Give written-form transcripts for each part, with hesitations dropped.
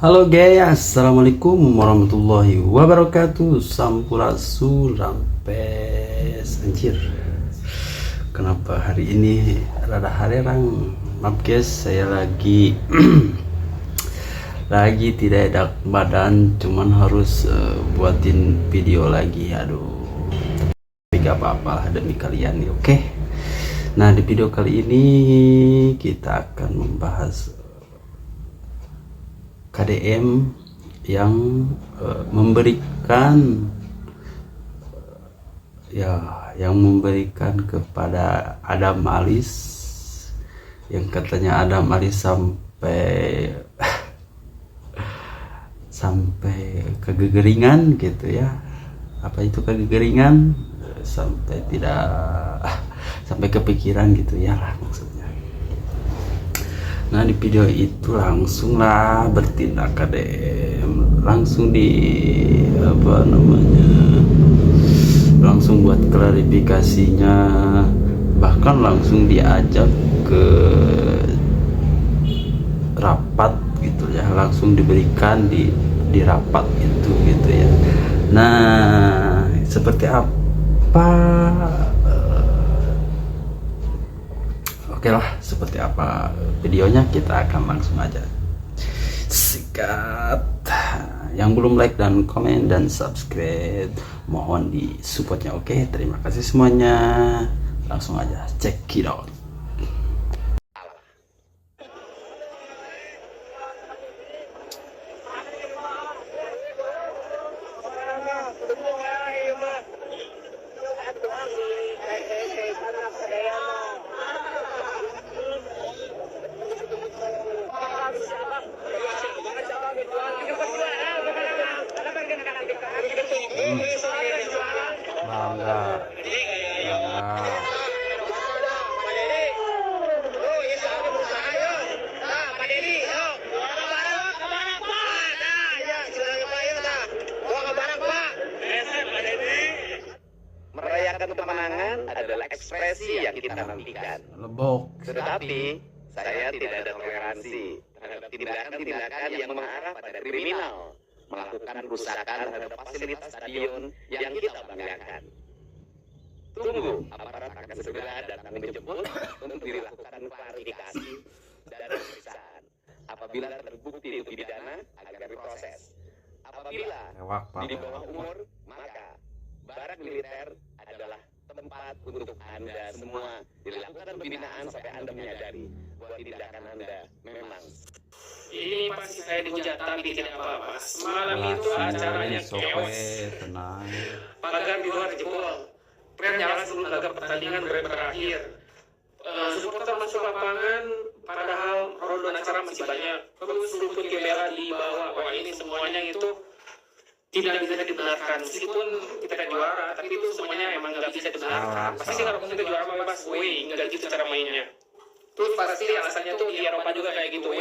Halo guys, assalamualaikum warahmatullahi wabarakatuh. Sampurasun rampes anjir. Kenapa hari ini rada harerang? Maaf guys, saya lagi lagi tidak enak badan, cuman harus buatin video lagi. Aduh, tapi gak apa-apa demi kalian nih, oke? Nah, di video kali ini kita akan membahas KDM yang memberikan kepada Adam Alis, yang katanya Adam Alis sampai kegegeringan gitu ya. Apa itu kegegeringan? Sampai kepikiran gitu ya lah maksudnya. Nah, di video itu langsunglah bertindak KDM, langsung langsung buat klarifikasinya, bahkan langsung diajak ke rapat gitu ya, langsung diberikan di rapat itu gitu ya. Nah, seperti apa? Oke lah, seperti apa videonya kita akan langsung aja sikat. Yang belum like dan komen dan subscribe mohon di supportnya. Oke, terima kasih semuanya. Langsung aja check it out. Bangga. Merayakan kemenangan adalah ekspresi yang kita nantikan. Lebok. Tetapi saya tidak ada toleransi terhadap tindakan-tindakan yang mengarah pada kriminal, melakukan kerusakan terhadap fasilitas stadion yang kita banggakan. Tunggu, aparat akan segera datang menjemput untuk dilakukan klarifikasi dan pemeriksaan. Apabila terbukti itu pidana, agar diproses. Apabila di bawah umur, maka barak militer adalah tempat untuk Anda semua dilakukan pembinaan sampai Anda menyadari bahwa tindakan Anda memang. Ini pasti saya dihujat tapi tidak apa-apa. Semalam itu acaranya chaos. Tenang. Pagar di luar jebol. Pren nyala sebelum laga pertandingan berakhir. Supporter masuk lapangan padahal rondoan acara masih banyak. Terus rumput GBLA dibawa. Wah, ini semuanya itu tidak bisa dibenarkan. Meskipun kita kan juara, tapi itu semuanya emang nggak bisa dibenarkan. Pasti sih kalau kita juara bebas, nggak gitu cara mainnya. Terus pasti alasannya tuh di Eropa juga kayak gitu,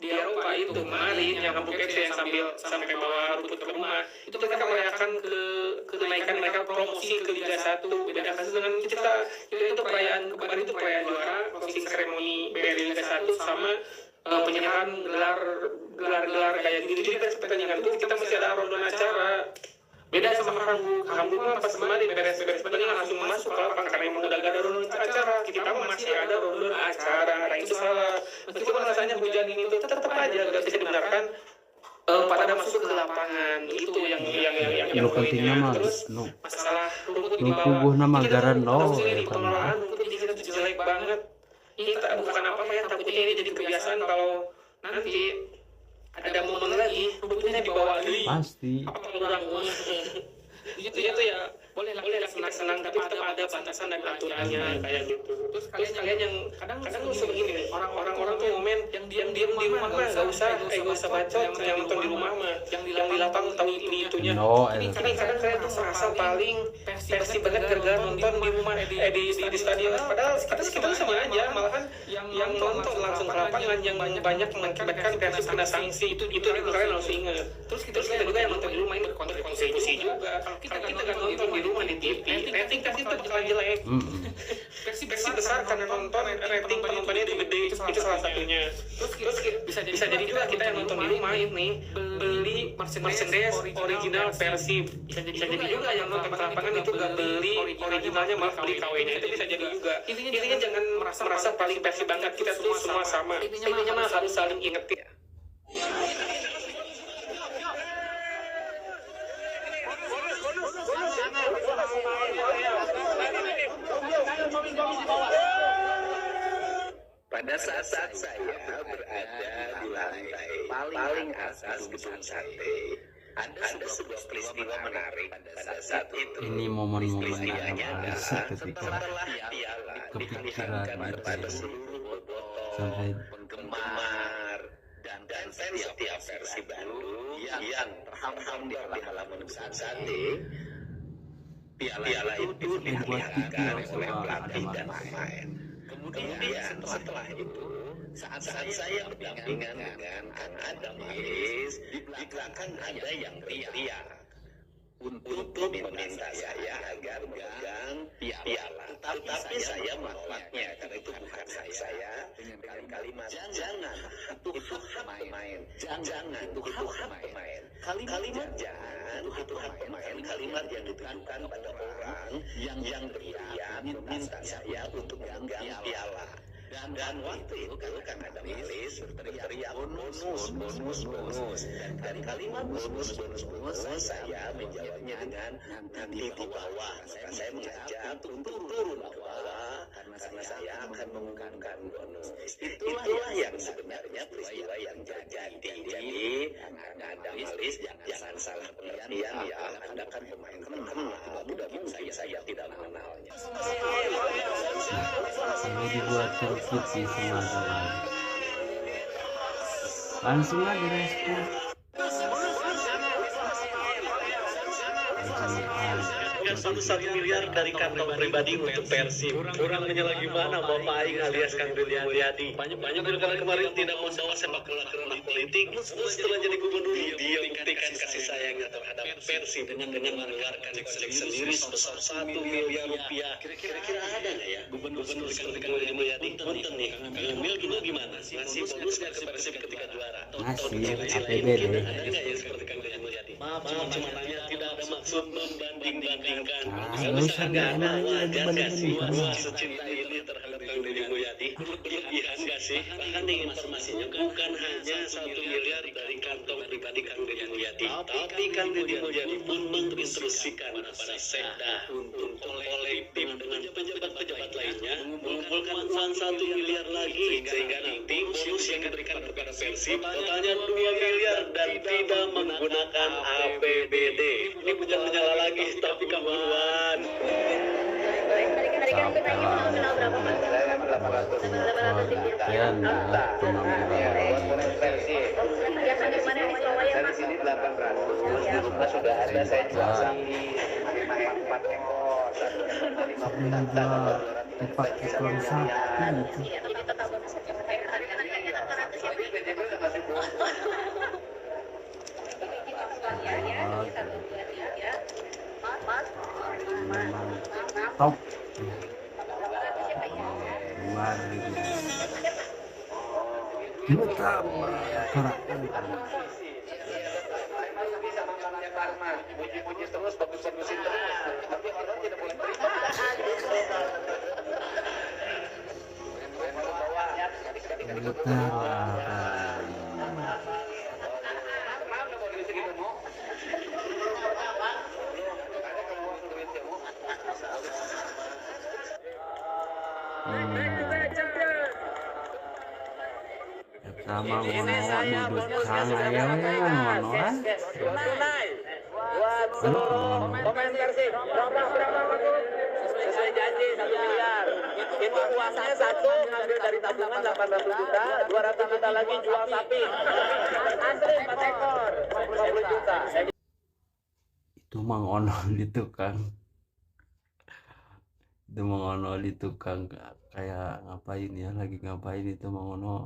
di Eropa itu kemarin yang Kampung FC yang sampai bawa rumput ke rumah, itu mereka merayakan kenaikan mereka promosi ke Liga 1. Beda kasus dengan kita itu perayaan kemarin itu perayaan juara, closing seremoni BRI Liga 1 sama penyerahan gelar kayak gitu. Jadi pertandingan itu kita masih ada rondoan acara. Beda sama Hamburg pas kemarin beres pertandingan langsung masuk ke lapangan karena emang udah gak ada rondoan acara. Kita masih ada rondoan acara. Nah, itu salah. Meskipun rasanya hujan ini tuh tetap aja gak bisa dibenarkan pada masuk ke lapangan. Itu yang pentingnya mah terus masalah rumput di bawah. Kubuh nama garan lo. Pengelolaan rumput di sini tuh jelek banget. Ini bukan apa-apa ya, takutnya ini jadi kebiasaan kalau nanti ada momen lagi rumputnya dibawa lagi. Pasti. Apa orang itu ya boleh senang tapi tetap ada batasan dan aturannya kayak gitu. Terus kalian yang kadang tuh begini, orang tuh komen yang diam di rumah mah nggak usah bacot, yang nonton di rumah mah yang di lapang tahu ini itunya. Ini kadang kalian tuh merasa paling versi banget gara-gara nonton di rumah di stadion. Padahal kita sama aja, malahan yang nonton langsung ke lapangan yang banyak mengakibatkan versi kena sanksi itu kalian harus ingat. Terus kita juga yang nonton di rumah ini berkontribusi juga. Kalau kita nggak nonton di rumah di TV, rating kasih itu bakalan jelek. Versi besar karena nonton rating penontonnya itu gede, itu salah satunya. Terus bisa jadi juga kita yang nonton di rumah ini beli merchandise original Persib. Bisa jadi juga yang nonton di lapangan itu nggak beli originalnya, malah beli KW-nya. Itu bisa jadi juga. Intinya jangan merasa paling Persib banget. Kita tuh semua sama. Intinya mah harus saling ingetin. Pada saat saya berada di lantai paling atas gedung sate, ada sebuah peristiwa menarik pada saat itu. Ini momen-momen Peristiwanya adalah ketika setelah piala kepikiran diperlihatkan kepada seluruh bobotoh, sampai penggemar, dan setiap versi Bandung yang terhampang di halaman gedung sate. Piala itu diperlihatkan oleh pelatih dan pemain. Kemudian setelah itu, saat saya berdampingan dengan Kang Adam Alis, di belakang ada yang teriak untuk meminta saya agar memegang piala. Tetapi saya menolaknya karena itu bukan hak saya, dengan kalimat jangan, itu hak pemain. Jangan, itu hak pemain. Kalimat jangan, itu hak pemain. Kalimat yang ditujukan pada orang yang berteriak meminta saya untuk memegang piala. Dan waktu itu kan ada Alis berteriak bonus. Dan kalimat bonus saya menjawabnya dengan nanti di bawah. Maka saya mengajak untuk turun ke bawah karena saya akan mengumumkan bonus. Itulah yang sebenarnya peristiwa yang terjadi. Jadi ada Alis, jangan salah pengertian ya. Anda kan pemain terkenal. Tidak mungkin saya tidak mengenalnya. saya dibuatkan putih sama orang. Langsung aja respon. Kan 1 miliar dari kantong pribadi untuk Persib. Kurang menyala gimana Bapak Aing alias Kang Deddy Mulyadi. Banyak pilkada kemarin tidak membawa sepak bola ke ranah politik. Setelah jadi gubernur, dia buktikan kasih sayangnya terhadap Persib dengan menganggarkan proyek sendiri sebesar 1 miliar rupiah. Kira-kira ada nggak ya gubernur seperti Kang Deddy Mulyadi? Punten nih, Kang Emil dulu gimana? Ngasih bonus nggak ke Persib ketika juara? Ngasih APBD. APBD. Ada nggak ya seperti Kang Deddy Mulyadi? Maaf, cuma nanya, tidak ada maksud membanding-bandingkan. Kalau misalnya nggak ada, wajar nggak sih gua secinta ini terhadap Kang Deddy Mulyadi? Berlebihan nggak sih? Bahkan nih informasinya bukan hanya 1 miliar dari kantong pribadi Kang Deddy Mulyadi, tapi Kang Deddy Mulyadi pun menginstruksikan kepada Sekda untuk kolektif dengan pejabat-pejabat lainnya mengumpulkan uang 1 miliar lagi sehingga nanti bonus yang diberikan kepada Persib totalnya 2 miliar dan tidak menggunakan APBD. Ini bukan menyala lagi, tapi keburuan. Dari sini 800, di rumah sudah ada saya jual sapi 4 ekor, 4 ekor sapi. Top. bisa makanannya karma, puji-puji terus, bagus-bagusin terus, tapi orang tidak boleh terima. Sama ngono duduk kang aya ngono lah. Pemain Persib, berapa sesuai janji 1 miliar. Itu uangnya satu ngambil dari tabungan 800 juta, 200 juta lagi jual sapi. Asli 4 ekor, 50 juta. Itu mang ono di tukang. Itu mang ono di tukang kayak ngapain ya, lagi ngapain itu mang ono.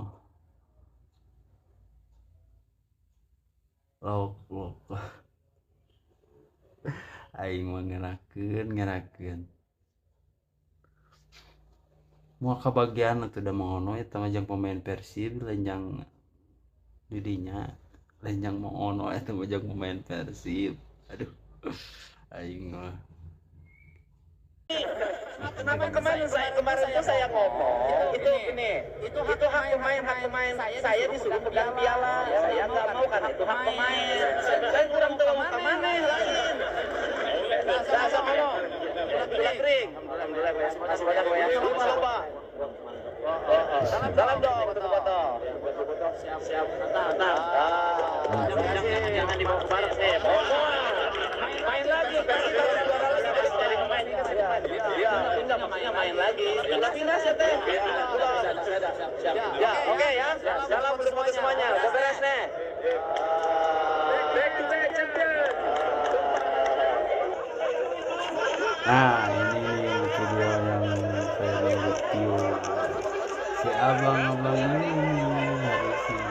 Lok. Aing mah ngerakeun. Mau kebagian atuh da mengono eta mah jeung pemain Persib lenjang Judinya lenjang mau ono itu bajang pemain Persib. Aduh. Aing mah. Kenapa kemarin tuh saya ngomong itu hak pemain saya disuruh pegang piala, saya nggak mau karena itu hak pemain. Saya kurang tahu kemana lain. Rasa mana? Kering. Alhamdulillah ya. Makasih banyak ya. Lupa. Salam dong untuk foto. Siap. Mantap. Jangan dibawa ke barat saya. Main lagi. Dari pemain ini kan iya, pindah maksudnya main lagi. Pindah sih teh. Siap. Ya, oke ya. Salam untuk semuanya. Udah beres nih. Back to back champion. Nah, ini video yang saya review si abang-abang ini harusnya.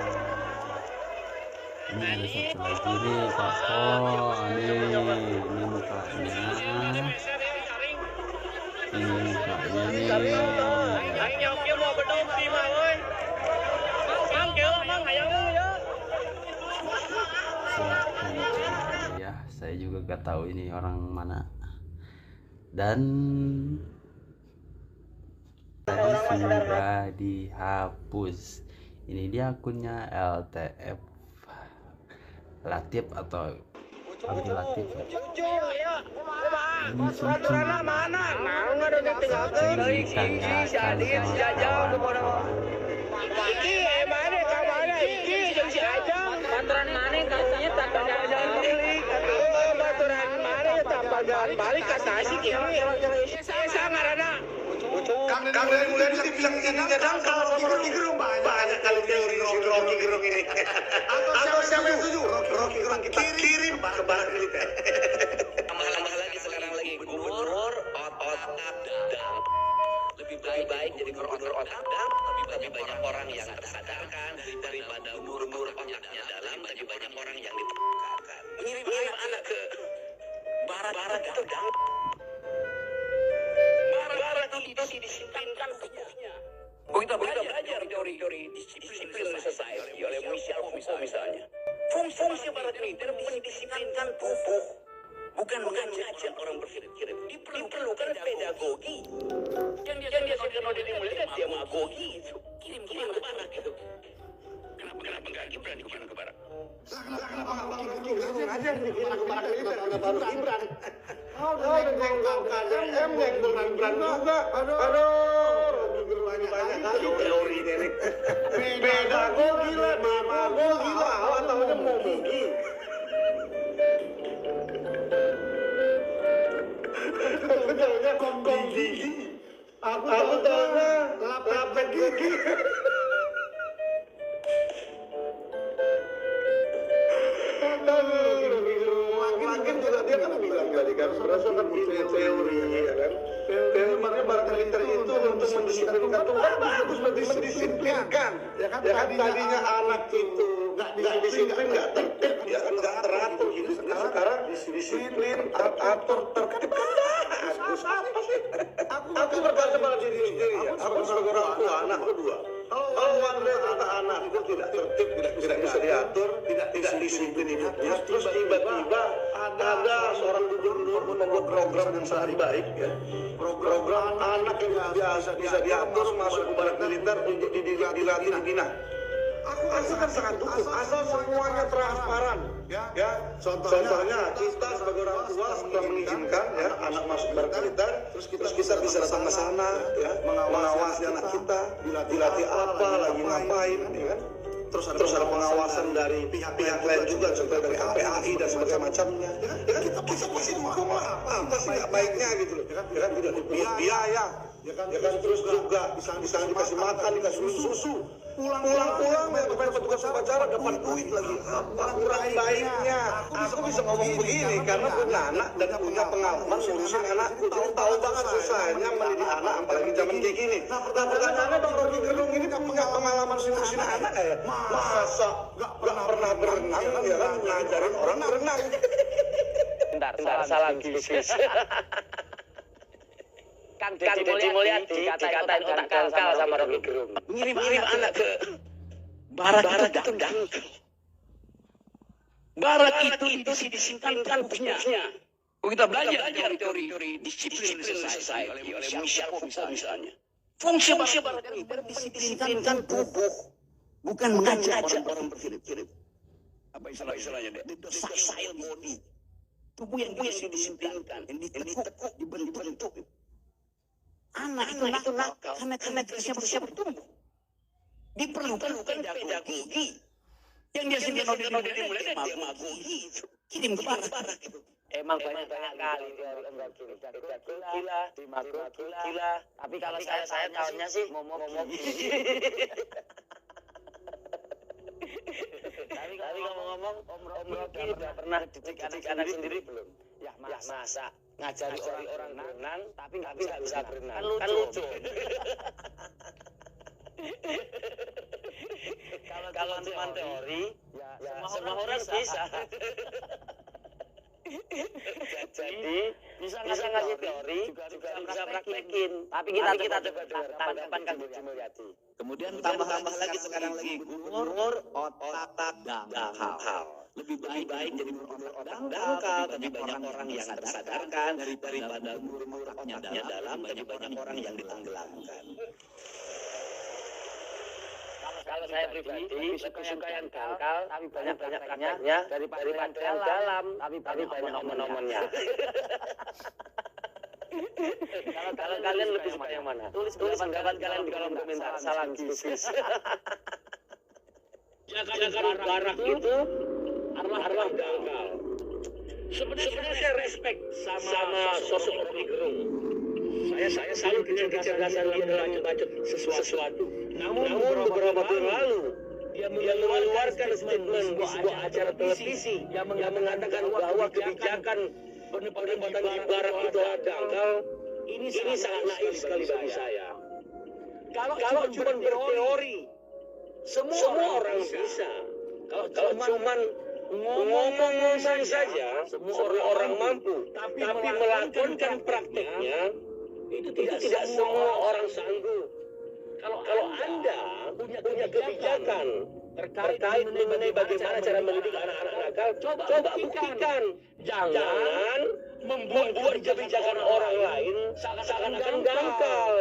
Ini ada satu lagi nih Pak Po. Ini mukanya. Ini mukanya nih. Silahkan ya. Saya juga gak tahu ini orang mana. Dan tadi sudah dihapus. Ini dia akunnya LTF Latif atau Abdi Latif ya. Ini suci. Balik ke tasik ini saya sangat ada. Kang dari mulai itu dibilang ini dangkal sama Rocky Gerung banyak kali teori Rocky Gerung ini. Atau siapa yang setuju? Rocky Gerung kita kirim ke barat militer. Tambah lagi sekarang lagi gubernur otak dan lebih baik jadi gubernur otak dan lebih banyak orang yang tersadarkan daripada gubernur otaknya dalam lebih banyak orang yang ditekankan. Ngirim anak ke barat itu dang. Barat itu disiplinkan tubuhnya. Kita belajar teori disiplin society oleh Michel Foucault misalnya. Fungsi barat militer mendisiplinkan tubuh, bukan mengajak orang berpikir. Diperlukan pedagogi. Yang dia sudah dari mulai demagogi itu. Kirim ke barat itu. Kenapa nggak Gibran dikirim ke barat? Kenapa Gibran aja dikirim ke barat militer? Kenapa harus Gibran? Gibran juga. Aduh, banyak kali teori ini. Pedagogi lah, demagogi lah, atau momogi. Betulnya kongkong gigi. Aku tahunya lapet gigi. Makin juga dia kan bilang tadi kan berdasarkan teori ya kan. Teori makanya barat militer itu untuk mendisiplinkan tubuh bagus mendisiplinkan. Ya kan tadinya anak itu nggak disiplin nggak tertib ya kan nggak teratur gitu. Sekarang disiplin teratur tertib kan bagus. Aku berkata pada diri sendiri ya. Aku sebagai orang tua anak kedua. Kalau wanda ternyata anak itu tidak tertib, tidak bisa diatur, tidak disiplin hidupnya, terus tiba-tiba ada seorang gubernur membuat program yang sangat baik ya. Program anak yang biasa bisa diatur masuk ke barat militer untuk dilatih dibina. Aku kan sangat dukung asal semuanya transparan ya. Contohnya kita sebagai orang tua setelah mengizinkan ya anak masuk barat militer, terus kita bisa datang ke sana ya, mengawasi anak kita dilatih apa lagi ngapain ya kan. Terus ada pengawasan dari pihak lain juga, contohnya dari KPAI dan semacamnya. Ya kan kita pasti dukung lah, apa sih nggak baiknya gitu loh. Ya kan tidak dipungut biaya, ya kan terus juga bisa dikasih makan, dikasih susu. Pulang ya kepada petugas upacara dapat duit lagi. Apa kurang baiknya? Aku bisa ngomong begini karena punya anak dan punya pengalaman ngurusin anakku. Jadi tahu banget susahnya mendidik anak apalagi zaman kayak gini. Nah pertanyaannya Bang Rocky Gerung ini punya pengalaman ngurusin anak ya? Masa nggak pernah berenang ya kan ngajarin orang berenang? Bentar, salah gisis. Kang Deddy Mulyadi dikatain otak kangkal sama Rocky Gerung. Ngirim anak ke Barak itu dangkal. Barak itu disimpankan punyanya. Kita belajar teori disiplin society oleh Michel Foucault misalnya. Fungsi barak itu berdisiplinkan tubuh, bukan mengajak orang berkirim. Apa istilahnya? The docile body. Tubuh yang didisiplinkan, yang ditekuk, dibentuk. Anak itu nakal karena siapa bertumbuh. Diperlukan pedagogi. Yang dia sendiri dimulai dari demagogi itu. Kirim ke barat itu. Emang banyak kali teori pedagogi gila, demagogi gila. Tapi kalau saya tahunya sih ngomong. Tapi ngomong-ngomong, Om Rocky udah pernah didik anak sendiri belum? Ya masa ngajari orang berenang tapi nggak bisa berenang. Kan lucu. Kalau cuma teori, ya semua orang bisa. Jadi bisa ngasih teori juga bisa praktekin. Tapi kita coba tanggapan Kang Deddy Mulyadi. Kemudian tambah lagi sekarang lagi gubernur otak dangkal. Lebih baik jadi gubernur otak dangkal, tapi banyak orang yang tersadarkan daripada gubernur otaknya dalam, tapi banyak orang yang ditenggelamkan. Kalau saya pribadi suka yang dangkal, tapi banyak prakteknya daripada yang dalam, tapi banyak omongannya. Kalau kalian lebih suka yang mana? Tulis pendapat kalian di kolom komentar. Salam bisnis. Ya karena barak itu arwah dangkal. Sebenarnya saya respect sama sosok Rocky Gerung. Saya salut dengan kecerdasan dia dalam membaca sesuatu. Namun beberapa bulan lalu dia mengeluarkan statement di sebuah acara televisi yang mengatakan bahwa kebijakan penempatan di barak itu dangkal. Ini sangat naif sekali bagi saya. Kalau cuma berteori, semua orang bisa. Kalau cuma ngomong saja, semua orang mampu. Tapi melakukan prakteknya, itu tidak semua orang sanggup. Kalau Anda punya kebijakan terkait mengenai bagaimana cara mendidik anak-anak nakal, coba buktikan. Jangan membuat kebijakan orang lain seakan-akan dangkal.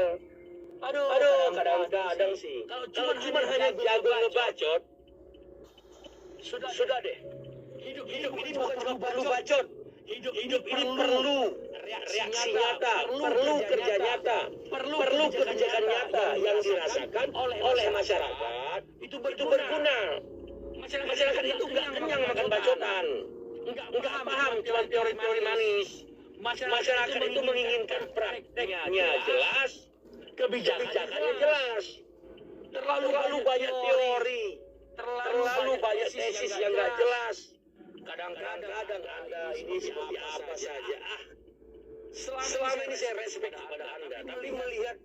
Aduh, kadang-kadang sih. Kalau cuma hanya jago ngebacot, sudah deh. Hidup ini bukan cuma perlu bacot. Hidup ini perlu reaksi nyata, perlu kerja nyata, perlu kebijakan nyata yang dirasakan oleh masyarakat. Itu berguna. Masyarakat itu nggak kenyang makan bacotan, nggak paham cuma teori-teori manis. Masyarakat itu menginginkan prakteknya jelas, kebijakannya jelas. Terlalu banyak teori, terlalu banyak tesis yang nggak jelas. Kadang-kadang Anda ini seperti apa saja. Selama ini saya respect kepada Anda, tapi melihat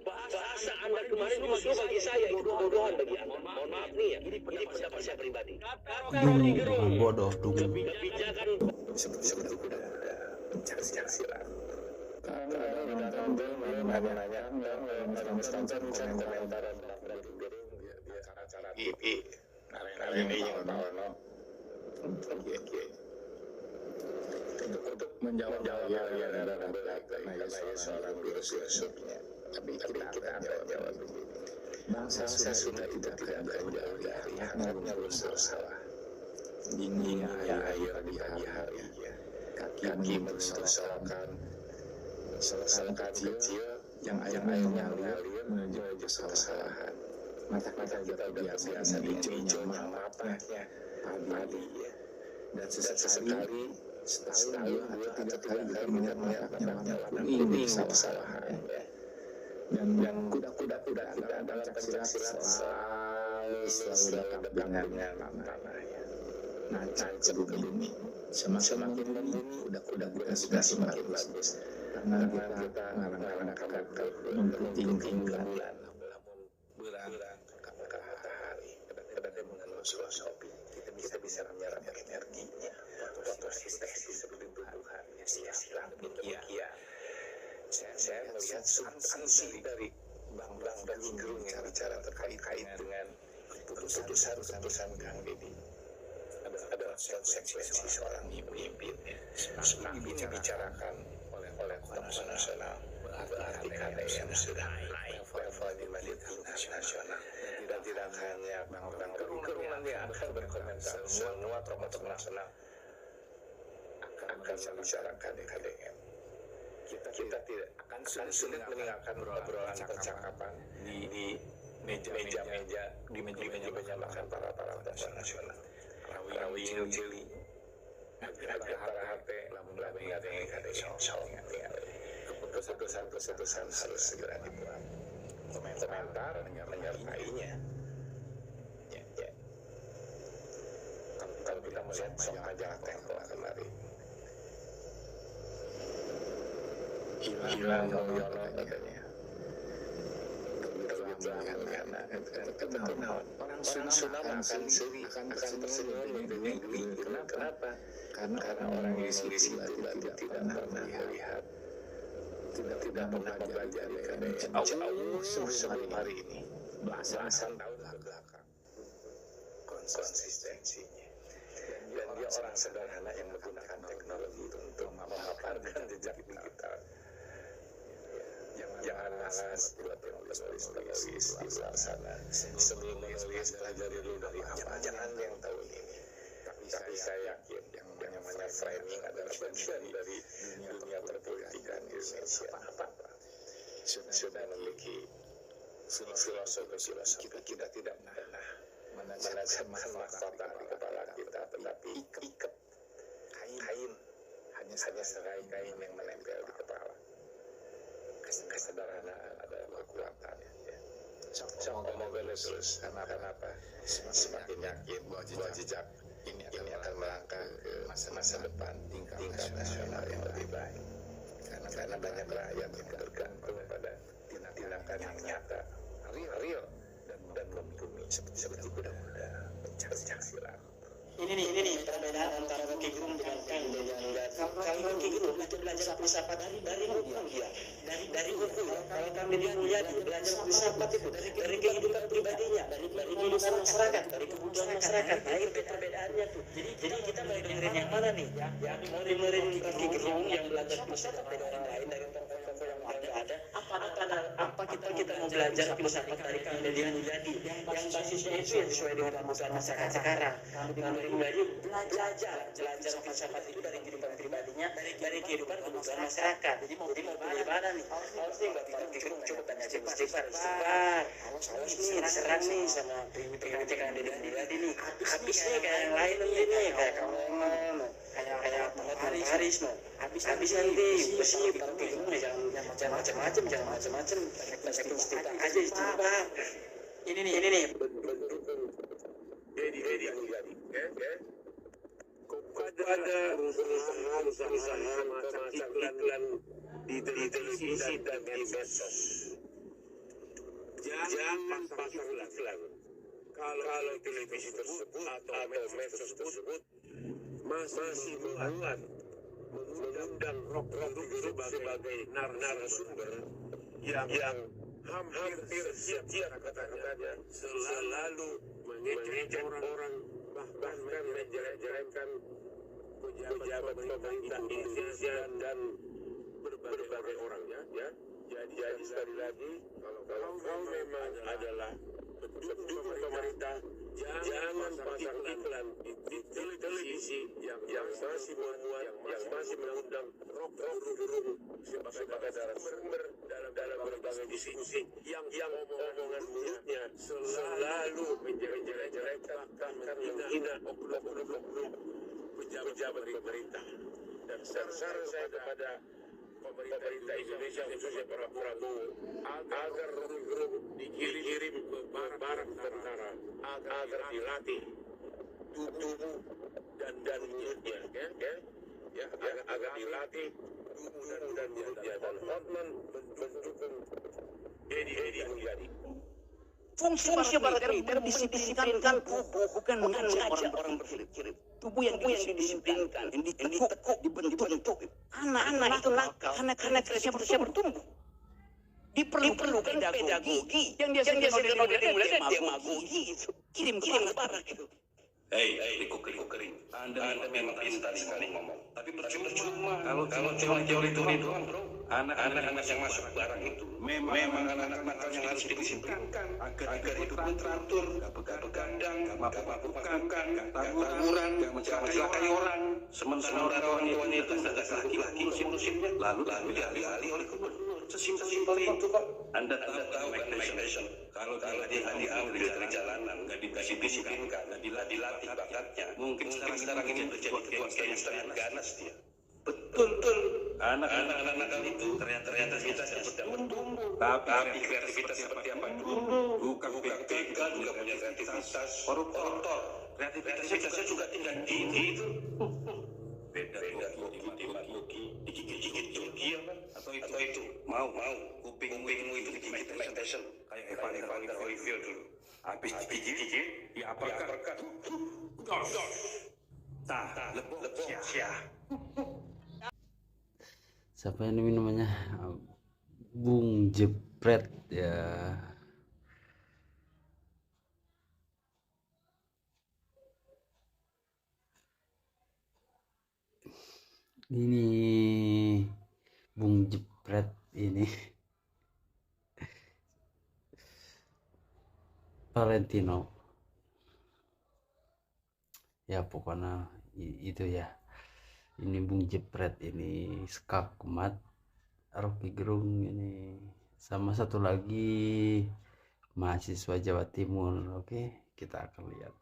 bahasa Anda kemarin justru bagi saya itu kebodohan bagi Anda. Mohon maaf nih ya, ini pendapat saya pribadi. Bukan bodoh, kebijakan Seperti udah mencari silat. Nanya-nanya, komentar acara TV. Ini yang tahu untuk menjawab ya karena seorang filsufnya. Tapi kita jawab begini. Bangsa Sunda tidak akan jauh dari hangatnya bersalah. Dinginnya air di pagi harinya. Kaki menyesalkan kecil yang airnya mengalir menuju kesalahan. Mata-mata kita udah biasa di hijaunya matanya padi ya. Dan sesekali setahun 2 atau 3 kali kita melihat warna kuning kesalahan ya. Dan kuda dalam pencaksilat selalu datang dengan tanahnya. Nancap ke bumi. Semakin bumi kuda kita semakin bagus. Karena kita ngarang-ngarang kabar memputing bulan. Berang ke matahari. Kita mengenal filosofi. Kita bisa menyerap energinya. Fotosintesis sebelum tumbuhannya siap demikian. Saya melihat substansi dari Bang Rocky Gerung yang bicara terkait dengan keputusan Kang Deddy adalah konsekuensi seorang pemimpin. Seperti dibicarakan oleh tokoh nasional, berarti KDM sudah naik levelnya di tingkat nasional. Dan tidak hanya orang kerumunan yang akan berkomentar, semua tokoh nasional akan membicarakan KDM. Kita tidak akan sulit meninggalkan obrolan percakapan di meja makan para tokoh nasional. Rawi cili agar para hati lamun ingat keputusan harus segera dibuat. Komentar menyertainya. Ya. Kalau kita melihat majalah Tempo kemarin, Hilal Mulyono katanya. Karena orang Sunda akan tersenyum dengan Dwi. Kenapa? Karena orang di situ tidak pernah melihat, tidak pernah mempelajari jauh sebelum hari ini, belasan tahun ke belakang konsistensinya. Dan dia orang sederhana yang menggunakan teknologi untuk memaparkan jejak digital. Jangan malas buat menulis di luar sana. Sebelum menulis, pelajari dulu dari awal. Jangan yang tahu ini. Tapi saya yakin yang namanya framing adalah bagian dari dunia perpolitikan Indonesia. Apa-apa sudah memiliki filosofi. Kita tidak pernah menanamkan mahkota di kepala kita, tetapi ikat kain hanya serai kain yang menempel di kepala. Kesederhanaan adalah kekuatannya. Sok ngomong terus. Kenapa? Semakin yakin bahwa jejak ini akan melangkah ke masa depan tingkat nasional yang lebih baik. Karena banyak rakyat yang bergantung pada tindakan yang nyata, real dan membumi seperti kuda-kuda pencak silat. Ini nih perbedaan antara Rocky Gerung dengan Kang Deddy Mulyadi. Kalau Rocky Gerung itu belajar filsafat dari buku ya, dari buku ya. Kalau Kang Deddy Mulyadi belajar filsafat itu dari kehidupan pribadinya, dari kehidupan masyarakat, dari kebutuhan masyarakat. Nah itu perbedaannya tuh. Jadi kita mau dengerin yang mana nih? Ya mau dengerin Rocky Gerung yang belajar filsafat dari orang lain, dari tokoh-tokoh yang ada. Apa kita mau belajar filsafat dari Kang Deddy Mulyadi yang basisnya itu yang sesuai dengan kebutuhan masyarakat sekarang. Mulyadi belajar filsafat itu dari kehidupan pribadinya, dari kehidupan kebutuhan masyarakat. Jadi mau pilih mana nih? Harusnya nggak Gerung coba tanya Istighfar. Awas nih diserang nih sama pengikut Kang Deddy Mulyadi nih. Habisnya kayak yang lain nanti nih, kayak Kamongan, kayak Haris nih. Habis nanti bersih Rocky Gerung nih jangan macam-macam. Banyak istighfar aja istighfar. Ini nih. Deddy Mulyadi, kepada usaha masak iklan di televisi dan di medsos. Jangan pasang iklan. Kalau televisi tersebut atau medsos tersebut masih mengundang Rocky Gerung sebagai narasumber yang hampir setiap kata-katanya selalu mengejek orang, bahkan menjelek-jelekan pejabat pemerintah Indonesia dan berbagai orang ya. Jadi sekali lagi, kalau kau memang adalah pendukung pemerintah, jangan pasang iklan di televisi yang masih memuat, yang masih mengundang Rocky Gerung sebagai narasumber dalam berbagai diskusi yang omongan mulutnya selalu menjelek-jelekan, bahkan menghina oknum pejabat pemerintah. Dan saran saya kepada pemerintah Indonesia khususnya para Prabowo agar Rocky Gerung dikirim ke barak tentara agar dilatih tubuh dan mulutnya ya agar dilatih tubuh dan mulutnya. Dan Hotman mendukung Deddy Mulyadi. Fungsi barat militer disiplinkan tubuh, bukan mengajak orang berpikir. Tubuh yang didisiplinkan, yang dibentuk anak-anak itu nakal karena siap bertumbuh. diperlukan pedagogi yang biasanya kalau dia mulai demagogi itu kirim ke barat itu. Hei, Riko kering. Anda memang pintar sekali ngomong. Tapi percuma kalau cuma teori itu doang, bro. Anak-anak yang masuk barang itu memang anak-anak nakal yang harus didisiplinkan agar hidup teratur, gak begadang, gak mabuk-mabukan, gak tawuran, gak mencelakai orang. Sementara orang tuanya itu sudah laki-laki musim-musimnya lalu dialih-alih oleh gubernur. Sesimpel itu kok. Anda tahu kan Mike Tyson, kalau dia diambil dari jalanan, nggak didisiplinkan, nggak dilatih bakatnya, mungkin sekarang ini menjadi ketua yang sangat ganas dia. Betul. Anak-anak nakal itu ternyata kita sedang bertumbuh. Tapi kreativitas seperti apa dulu? Bukan begal juga punya kreativitas. Koruptor. Kreativitasnya juga tinggal tinggi itu. Beda demagogi, digigit jogi atau itu mau kupingmu itu digigit Mike Tyson kayak Evander Holyfield dulu. Habis digigit, diapakan? Lebok sia. Siapa ini namanya? Bung Jepret ya. Ini Bung Jepret ini Valentino ya, pokoknya itu ya. Ini Bung Jepret ini, Skakmat, Rocky Gerung ini, sama satu lagi mahasiswa Jawa Timur. Oke, kita akan lihat.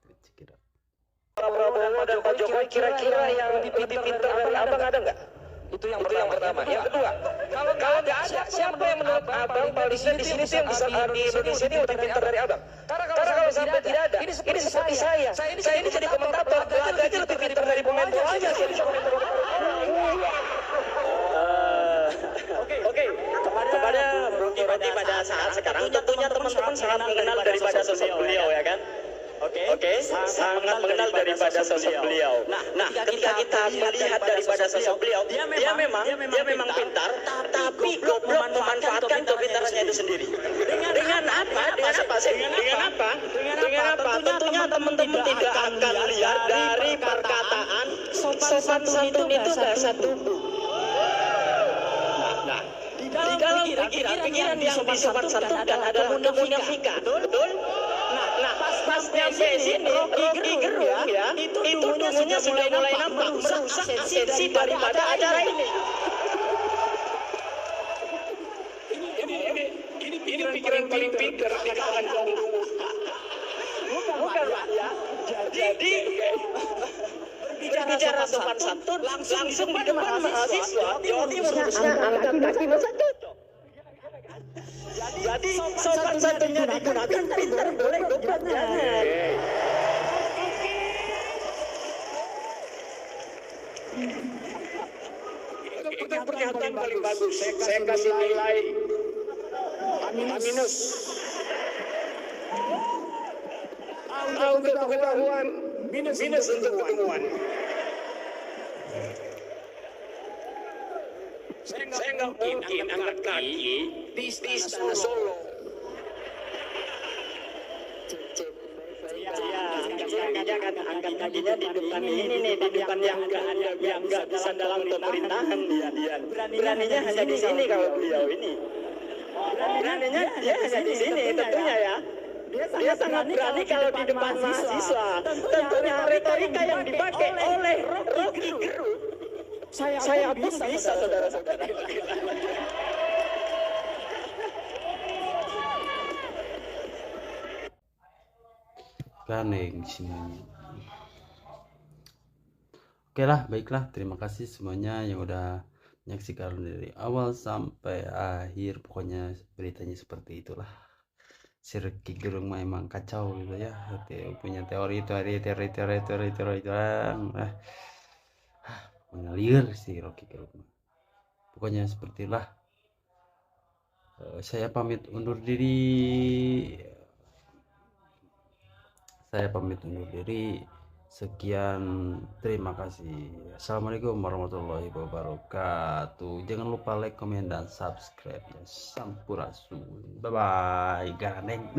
Prabowo dan Pak Jokowi kira-kira yang lebih pintar dari abang ada nggak? Itu yang pertama. Yang kedua, kalau nggak ada, siapa yang menurut abang paling di sini yang bisa di Indonesia ini lebih pintar dari abang? Karena kalau sampai tidak ada, ini seperti saya. Saya ini jadi komentator, aja lebih pintar dari pemain bola aja. Oke. Kepada Bro Kiroti pada saat sekarang tentunya teman-teman sangat mengenal daripada sosok beliau ya kan? Oke, sangat mengenal daripada sosok beliau. Nah, ketika kita melihat daripada sosok beliau, dia memang pintar, tapi goblok memanfaatkan kepintarannya itu sendiri. Dengan apa sih? Tentunya teman-teman tidak akan lihat dari perkataan sopan santun itu bahasa tubuh. Nah, di dalam pikiran yang disopan santun adalah kemunafikan. Betul? Nah, pas nyampe sini, Rocky Gerung ya, itu dulunya sudah mulai nampak merusak esensi daripada acara ini. Ini pikiran paling pintar di kalangan kaum dulu. Bukan Pak ya. Jadi berbicara sopan santun langsung di depan mahasiswa Jawa Timur harusnya angkat kaki masa cocok. Jadi sopan santunnya digunakan, pintar boleh goblok jangan. Pernyataan paling bagus. Saya kasih nilai A-. Untuk pengetahuan, minus untuk ketemuan. Saya nggak mungkin angkat kaki di Istana Solo. Angkat kakinya di depan ini nih, di depan yang nggak bisa dalam pemerintahan dia. Beraninya hanya di sini kalau beliau ini. Beraninya dia hanya di sini tentunya ya. Dia sangat berani kalau di depan mahasiswa. Tentunya retorika yang dipakai oleh Rocky Gerung. Saya pun bisa, saudara-saudara. Planning semuanya. Oke lah, baiklah, terima kasih semuanya yang udah menyaksikan dari awal sampai akhir. Pokoknya beritanya seperti itulah. Si Rocky Gerung memang kacau gitu ya, punya teori mengalir si Rocky Gerung. Pokoknya sepertilah. Saya pamit undur diri. Sekian, terima kasih. Assalamualaikum warahmatullahi wabarakatuh. Jangan lupa like, komen, dan subscribe ya. Sampurasun. Bye bye. Garandeng.